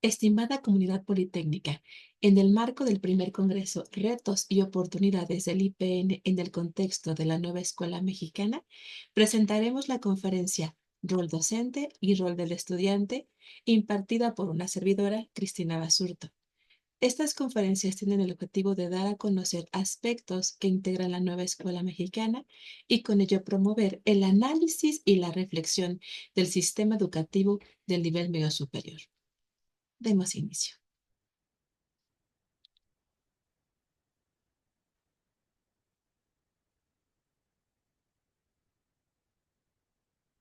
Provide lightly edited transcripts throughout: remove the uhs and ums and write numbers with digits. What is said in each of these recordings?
Estimada comunidad politécnica, en el marco del primer Congreso Retos y Oportunidades del IPN en el contexto de la nueva escuela mexicana, presentaremos la conferencia Rol docente y rol del estudiante, impartida por una servidora, Cristina Basurto. Estas conferencias tienen el objetivo de dar a conocer aspectos que integran la nueva escuela mexicana y con ello promover el análisis y la reflexión del sistema educativo del nivel medio superior. Demos inicio.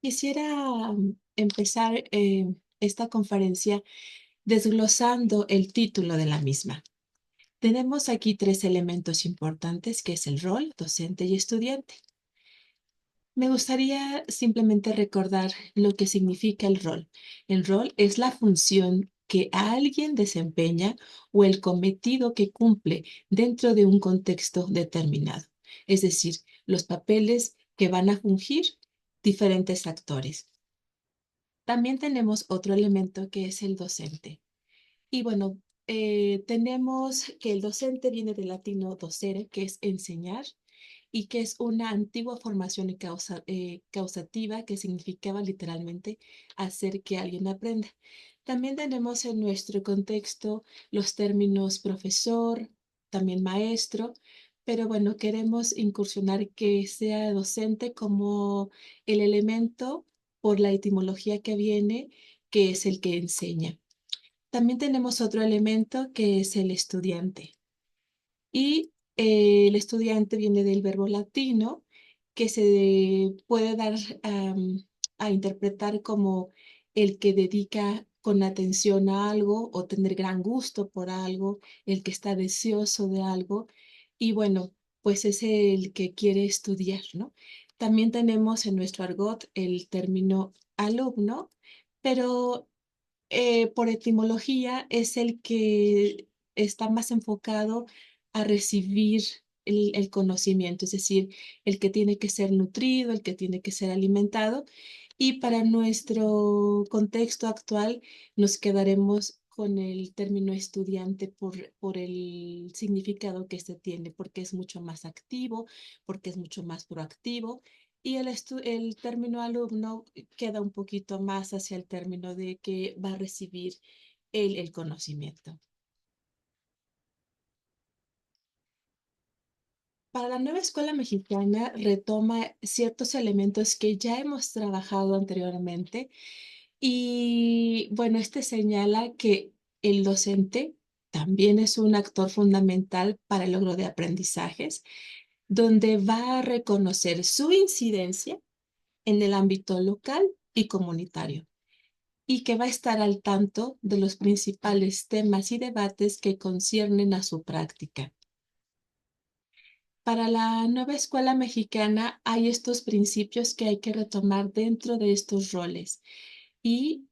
Quisiera empezar esta conferencia desglosando el título de la misma. Tenemos aquí tres elementos importantes, que es el rol, docente y estudiante. Me gustaría simplemente recordar lo que significa el rol. El rol es la función que alguien desempeña o el cometido que cumple dentro de un contexto determinado. Es decir, los papeles que van a fungir diferentes actores. También tenemos otro elemento que es el docente. Y bueno, tenemos que el docente viene del latino docere, que es enseñar, y que es una antigua formación causativa que significaba literalmente hacer que alguien aprenda. También tenemos en nuestro contexto los términos profesor, también maestro, pero bueno, queremos incursionar que sea docente como el elemento por la etimología que viene, que es el que enseña. También tenemos otro elemento que es el estudiante. Y el estudiante viene del verbo latino que se puede dar a interpretar como el que dedica con atención a algo o tener gran gusto por algo, el que está deseoso de algo. Y bueno, pues es el que quiere estudiar, ¿no? También tenemos en nuestro argot el término alumno, pero por etimología es el que está más enfocado a recibir el conocimiento, es decir, el que tiene que ser nutrido, el que tiene que ser alimentado. Y para nuestro contexto actual nos quedaremos con el término estudiante por el significado que este tiene, porque es mucho más activo, porque es mucho más proactivo y el término alumno queda un poquito más hacia el término de que va a recibir el conocimiento. Para la nueva escuela mexicana retoma ciertos elementos que ya hemos trabajado anteriormente y bueno, este señala que el docente también es un actor fundamental para el logro de aprendizajes, donde va a reconocer su incidencia en el ámbito local y comunitario, y que va a estar al tanto de los principales temas y debates que conciernen a su práctica. Para la nueva escuela mexicana hay estos principios que hay que retomar dentro de estos roles y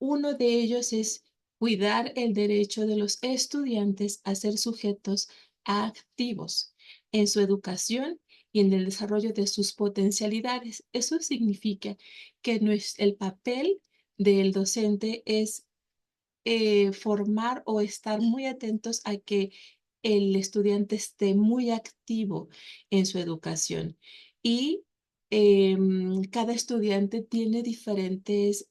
uno de ellos es cuidar el derecho de los estudiantes a ser sujetos activos en su educación y en el desarrollo de sus potencialidades. Eso significa que el papel del docente es formar o estar muy atentos a que el estudiante esté muy activo en su educación. Y cada estudiante tiene diferentes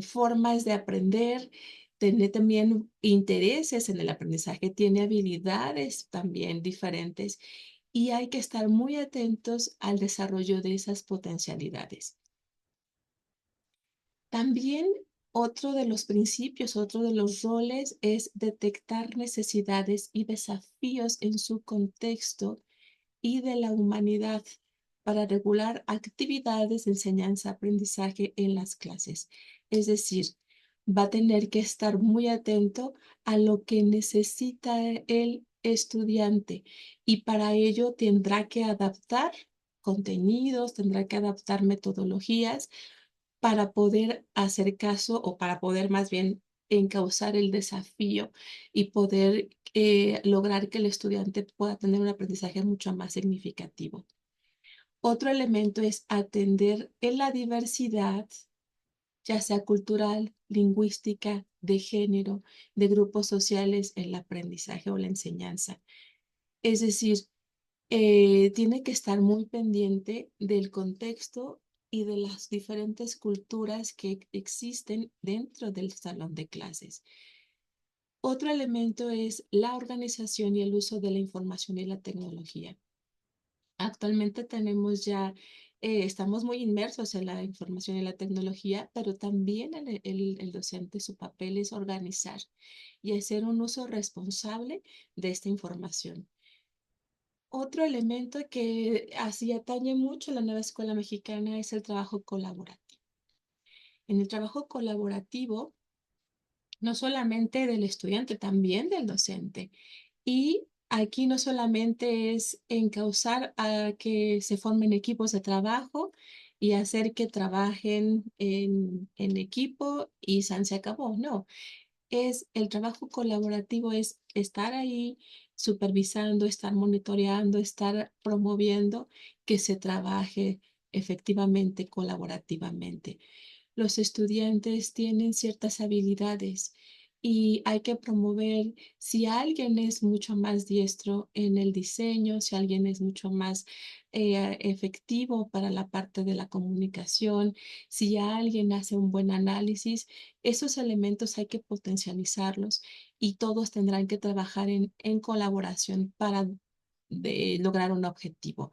formas de aprender, tiene también intereses en el aprendizaje, tiene habilidades también diferentes y hay que estar muy atentos al desarrollo de esas potencialidades. También otro de los principios, otro de los roles es detectar necesidades y desafíos en su contexto y de la humanidad para regular actividades de enseñanza-aprendizaje en las clases. Es decir, va a tener que estar muy atento a lo que necesita el estudiante y para ello tendrá que adaptar contenidos, tendrá que adaptar metodologías para poder hacer caso o para poder más bien encauzar el desafío y poder lograr que el estudiante pueda tener un aprendizaje mucho más significativo. Otro elemento es atender en la diversidad ya sea cultural, lingüística, de género, de grupos sociales, el aprendizaje o la enseñanza. Es decir, tiene que estar muy pendiente del contexto y de las diferentes culturas que existen dentro del salón de clases. Otro elemento es la organización y el uso de la información y la tecnología. Actualmente tenemos ya, estamos muy inmersos en la información y la tecnología, pero también el docente, su papel es organizar y hacer un uso responsable de esta información. Otro elemento que así atañe mucho la nueva escuela mexicana es el trabajo colaborativo. En el trabajo colaborativo, no solamente del estudiante, también del docente. Y aquí no solamente es encauzar a que se formen equipos de trabajo y hacer que trabajen en equipo y se acabó. No, es el trabajo colaborativo, es estar ahí supervisando, estar monitoreando, estar promoviendo que se trabaje efectivamente, colaborativamente. Los estudiantes tienen ciertas habilidades y hay que promover si alguien es mucho más diestro en el diseño, si alguien es mucho más efectivo para la parte de la comunicación, si alguien hace un buen análisis, esos elementos hay que potencializarlos y todos tendrán que trabajar en colaboración para lograr un objetivo.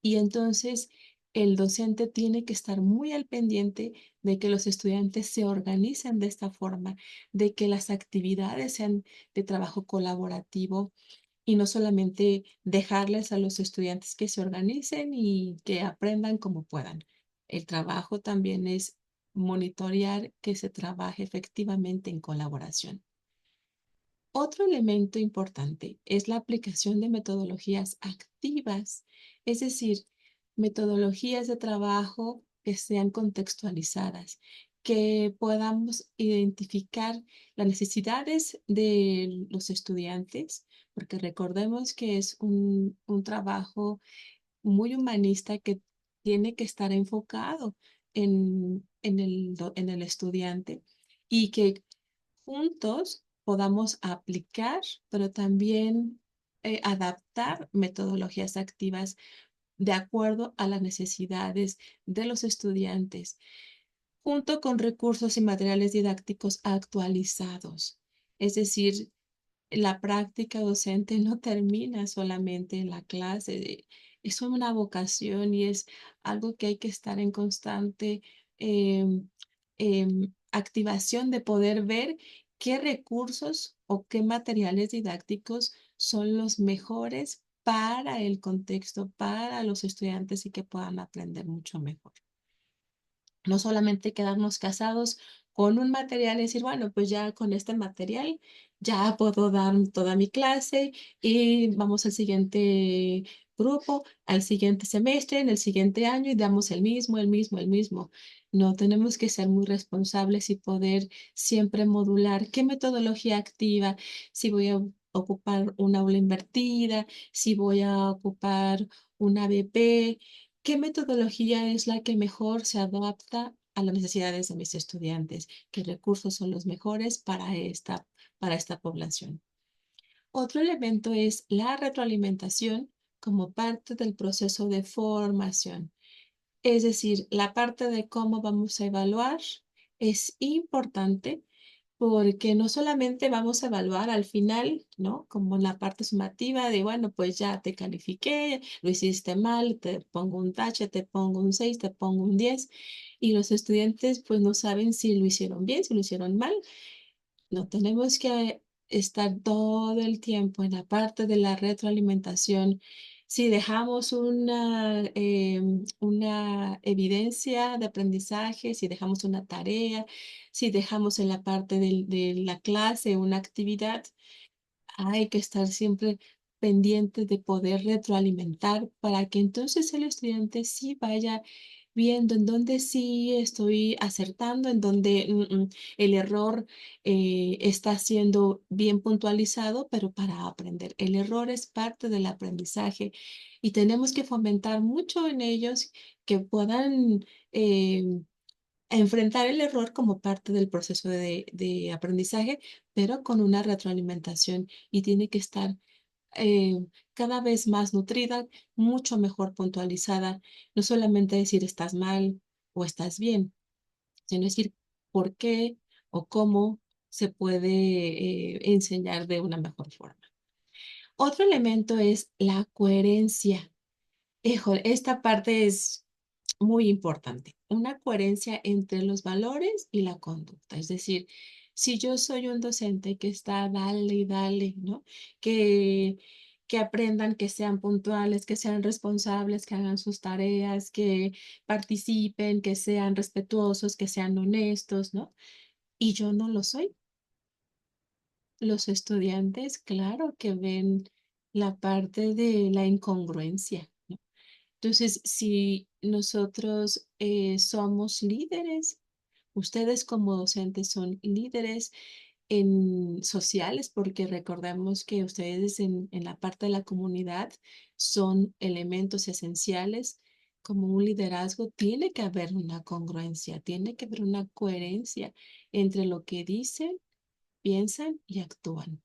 Y entonces el docente tiene que estar muy al pendiente de que los estudiantes se organicen de esta forma, de que las actividades sean de trabajo colaborativo y no solamente dejarles a los estudiantes que se organicen y que aprendan como puedan. El trabajo también es monitorear que se trabaje efectivamente en colaboración. Otro elemento importante es la aplicación de metodologías activas, es decir, metodologías de trabajo que sean contextualizadas, que podamos identificar las necesidades de los estudiantes, porque recordemos que es un trabajo muy humanista que tiene que estar enfocado en el estudiante y que juntos podamos aplicar, pero también adaptar metodologías activas de acuerdo a las necesidades de los estudiantes, junto con recursos y materiales didácticos actualizados. Es decir, la práctica docente no termina solamente en la clase, es una vocación y es algo que hay que estar en constante em, activación de poder ver qué recursos o qué materiales didácticos son los mejores para el contexto, para los estudiantes y que puedan aprender mucho mejor. No solamente quedarnos casados con un material y decir, bueno, pues ya con este material ya puedo dar toda mi clase y vamos al siguiente grupo, al siguiente semestre, en el siguiente año y damos el mismo. No, tenemos que ser muy responsables y poder siempre modular qué metodología activa, si voy a ocupar una aula invertida, si voy a ocupar una BP, ¿qué metodología es la que mejor se adapta a las necesidades de mis estudiantes? ¿Qué recursos son los mejores para esta población? Otro elemento es la retroalimentación como parte del proceso de formación. Es decir, la parte de cómo vamos a evaluar es importante porque no solamente vamos a evaluar al final, ¿no? Como la parte sumativa de, bueno, pues ya te califiqué, lo hiciste mal, te pongo un tache, te pongo un 6, te pongo un 10, y los estudiantes pues no saben si lo hicieron bien, si lo hicieron mal. No tenemos que estar todo el tiempo en la parte de la retroalimentación. Si dejamos una evidencia de aprendizaje, si dejamos una tarea, si dejamos en la parte de la clase una actividad, hay que estar siempre pendiente de poder retroalimentar para que entonces el estudiante sí vaya viendo en dónde sí estoy acertando, en dónde el error está siendo bien puntualizado, pero para aprender. El error es parte del aprendizaje y tenemos que fomentar mucho en ellos que puedan a enfrentar el error como parte del proceso de aprendizaje, pero con una retroalimentación y tiene que estar eh, cada vez más nutrida, mucho mejor puntualizada, no solamente decir estás mal o estás bien, sino decir por qué o cómo se puede enseñar de una mejor forma. Otro elemento es la coherencia. Híjole, esta parte es muy importante. Una coherencia entre los valores y la conducta. Es decir, si yo soy un docente que está dale y dale, ¿no? Que, que aprendan, que sean puntuales, que sean responsables, que hagan sus tareas, que participen, que sean respetuosos, que sean honestos, ¿no? Y yo no lo soy. Los estudiantes, claro que ven la parte de la incongruencia, ¿no? Entonces, si nosotros somos líderes, ustedes como docentes son líderes en sociales, porque recordemos que ustedes en la parte de la comunidad son elementos esenciales. Como un liderazgo, tiene que haber una congruencia, tiene que haber una coherencia entre lo que dicen, piensan y actúan.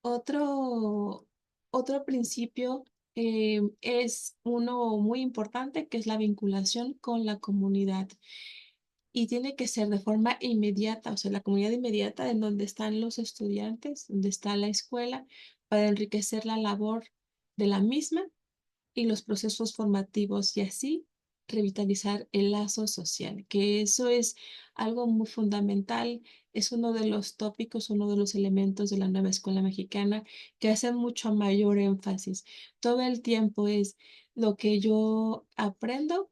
Otro, otro principio es uno muy importante, que es la vinculación con la comunidad. Y tiene que ser de forma inmediata, o sea, la comunidad inmediata en donde están los estudiantes, donde está la escuela, para enriquecer la labor de la misma y los procesos formativos y así revitalizar el lazo social, que eso es algo muy fundamental, es uno de los tópicos, uno de los elementos de la nueva escuela mexicana que hace mucho mayor énfasis. Todo el tiempo es lo que yo aprendo,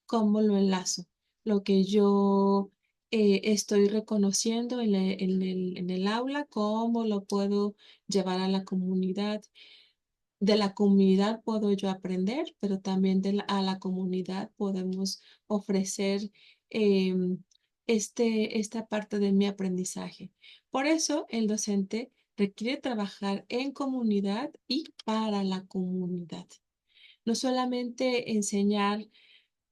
cómo lo enlazo, lo que yo estoy reconociendo en el aula, cómo lo puedo llevar a la comunidad. De la comunidad puedo yo aprender, pero también a la comunidad podemos ofrecer em, esta parte de mi aprendizaje. Por eso el docente requiere trabajar en comunidad y para la comunidad. No solamente enseñar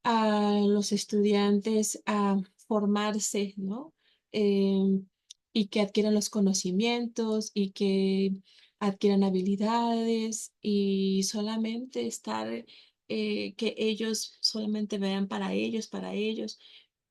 a los estudiantes a formarse, ¿no? Y que adquieran los conocimientos y que adquieran habilidades y solamente estar, que ellos solamente vean para ellos,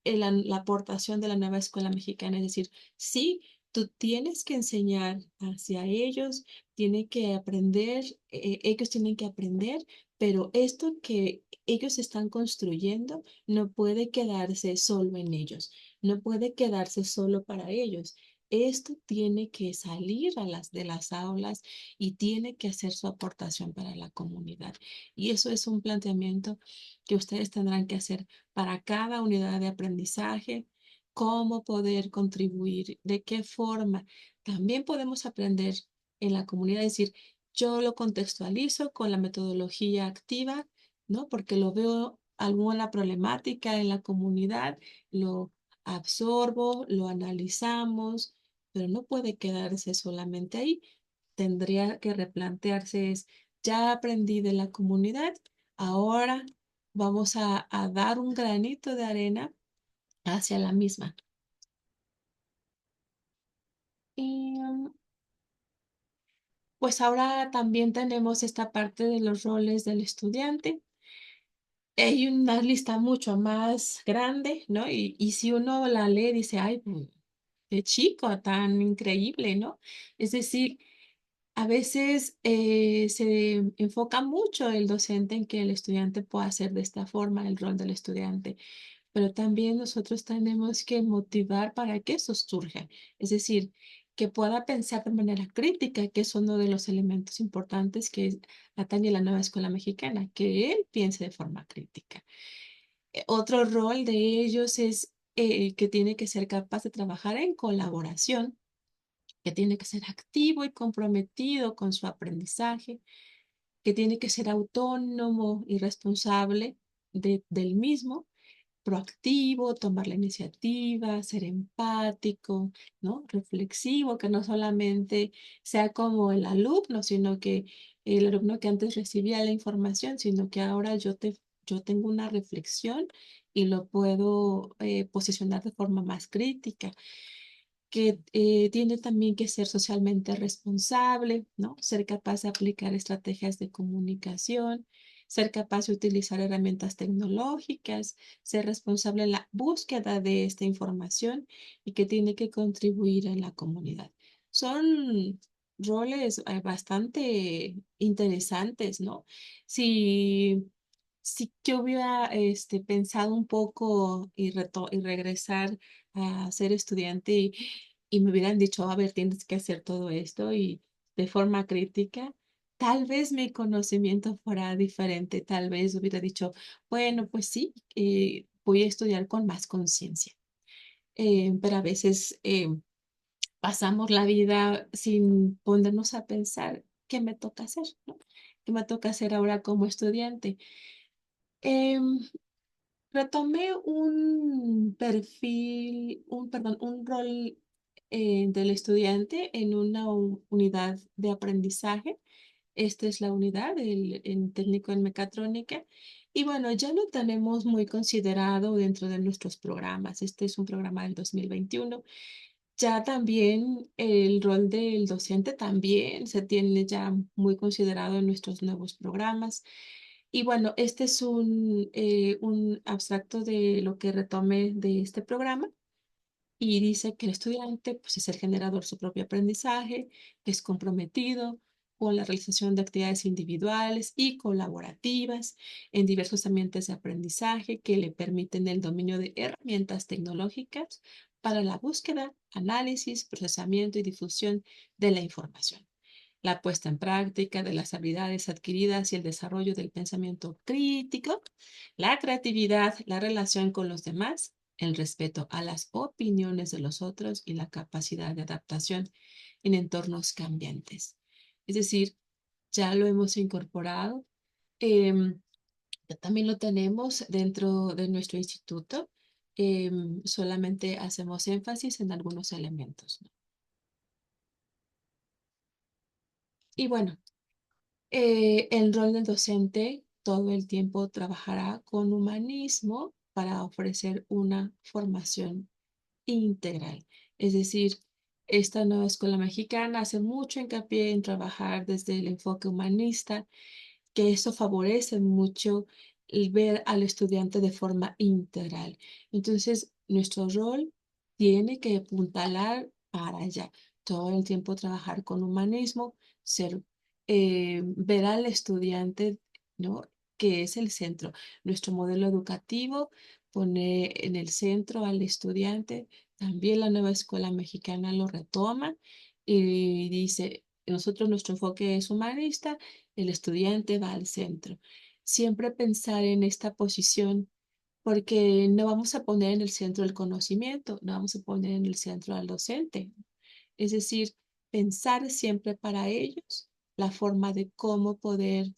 la aportación de la nueva escuela mexicana, es decir, sí, tú tienes que enseñar hacia ellos, tienen que aprender, ellos tienen que aprender, pero esto que ellos están construyendo no puede quedarse solo en ellos, no puede quedarse solo para ellos. Esto tiene que salir de las aulas y tiene que hacer su aportación para la comunidad. Y eso es un planteamiento que ustedes tendrán que hacer para cada unidad de aprendizaje, cómo poder contribuir, de qué forma. También podemos aprender en la comunidad, es decir, yo lo contextualizo con la metodología activa, ¿no? Porque lo veo alguna problemática en la comunidad, lo absorbo, lo analizamos, pero no puede quedarse solamente ahí. Tendría que replantearse es, ya aprendí de la comunidad, ahora vamos a dar un granito de arena hacia la misma. Y pues ahora también tenemos esta parte de los roles del estudiante. Hay una lista mucho más grande, ¿no? Y si uno la lee, dice, ay, qué chico, tan increíble, ¿no? Es decir, a veces se enfoca mucho el docente en que el estudiante pueda hacer de esta forma el rol del estudiante, pero también nosotros tenemos que motivar para que eso surja, es decir, que pueda pensar de manera crítica, que es uno de los elementos importantes que atañe la nueva escuela mexicana, que él piense de forma crítica. Otro rol de ellos es que tiene que ser capaz de trabajar en colaboración, que tiene que ser activo y comprometido con su aprendizaje, que tiene que ser autónomo y responsable del mismo, proactivo, tomar la iniciativa, ser empático, ¿no? Reflexivo, que no solamente sea como el alumno, sino que el alumno que antes recibía la información, sino que ahora yo te yo tengo una reflexión y lo puedo posicionar de forma más crítica, que tiene también que ser socialmente responsable, ¿no? Ser capaz de aplicar estrategias de comunicación, ser capaz de utilizar herramientas tecnológicas, ser responsable en la búsqueda de esta información y que tiene que contribuir en la comunidad. Son roles bastante interesantes, ¿no? Si, si yo hubiera pensado un poco y regresar a ser estudiante y me hubieran dicho, a ver, tienes que hacer todo esto y de forma crítica, tal vez mi conocimiento fuera diferente, tal vez hubiera dicho, bueno, pues sí, voy a estudiar con más conciencia. Pero a veces pasamos la vida sin ponernos a pensar qué me toca hacer, ¿no? ¿Qué me toca hacer ahora como estudiante? Em, Retomé un perfil, perdón, un rol del estudiante en una unidad de aprendizaje. Esta es la unidad, en técnico en mecatrónica. Y bueno, ya lo tenemos muy considerado dentro de nuestros programas. Este es un programa del 2021. Ya también el rol del docente también se tiene ya muy considerado en nuestros nuevos programas. Y bueno, este es un abstracto de lo que retomé de este programa y dice que el estudiante pues, es el generador de su propio aprendizaje, que es comprometido con la realización de actividades individuales y colaborativas en diversos ambientes de aprendizaje que le permiten el dominio de herramientas tecnológicas para la búsqueda, análisis, procesamiento y difusión de la información, la puesta en práctica de las habilidades adquiridas y el desarrollo del pensamiento crítico, la creatividad, la relación con los demás, el respeto a las opiniones de los otros y la capacidad de adaptación en entornos cambiantes. Es decir, ya lo hemos incorporado. em, También lo tenemos dentro de nuestro instituto. Solamente hacemos énfasis en algunos elementos, ¿no? Y bueno, el rol del docente todo el tiempo trabajará con humanismo para ofrecer una formación integral. Es decir, esta nueva escuela mexicana hace mucho hincapié en trabajar desde el enfoque humanista, que eso favorece mucho el ver al estudiante de forma integral. Entonces, nuestro rol tiene que apuntalar para allá. Todo el tiempo trabajar con humanismo, ser, ver al estudiante, ¿no? Que es el centro. Nuestro modelo educativo pone en el centro al estudiante. También la nueva escuela mexicana lo retoma y dice, nosotros nuestro enfoque es humanista, el estudiante va al centro. Siempre pensar en esta posición, porque no vamos a poner en el centro el conocimiento, no vamos a poner en el centro al docente. Es decir, pensar siempre para ellos la forma de cómo poder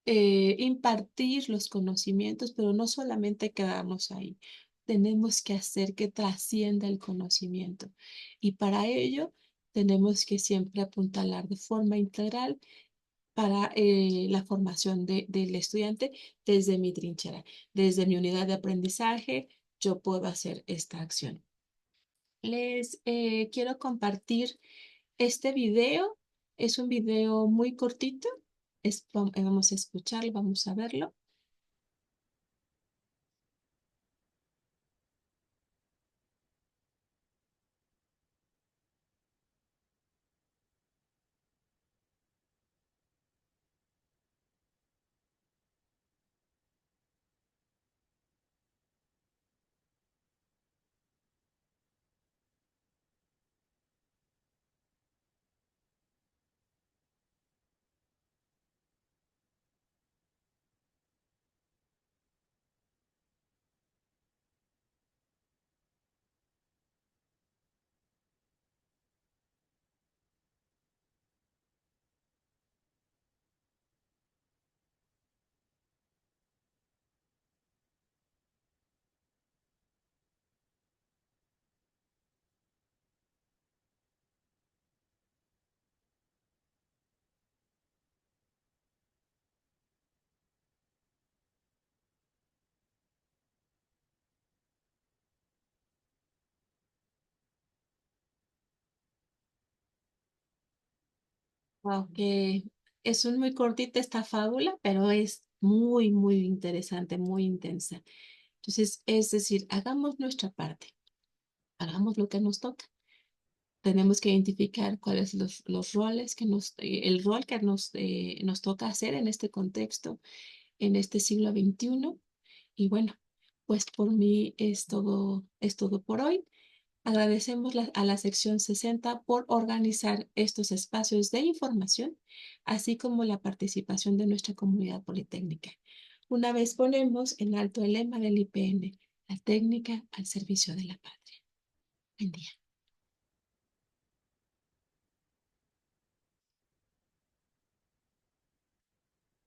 impartir los conocimientos, pero no solamente quedarnos ahí. Tenemos que hacer que trascienda el conocimiento. Y para ello tenemos que siempre apuntalar de forma integral para la formación del estudiante desde mi trinchera, desde mi unidad de aprendizaje, yo puedo hacer esta acción. Les quiero compartir este video. Es un video muy cortito. Vamos a escucharlo, vamos a verlo. Aunque es un muy cortita esta fábula, pero es muy, muy interesante, muy intensa. Entonces, es decir, hagamos nuestra parte, hagamos lo que nos toca. Tenemos que identificar cuáles son los roles el rol que nos toca hacer en este contexto, en este siglo XXI. Y bueno, pues por mí es todo por hoy. Agradecemos a la sección 60 por organizar estos espacios de información, así como la participación de nuestra comunidad politécnica. Una vez ponemos en alto el lema del IPN, la técnica al servicio de la patria. Buen día.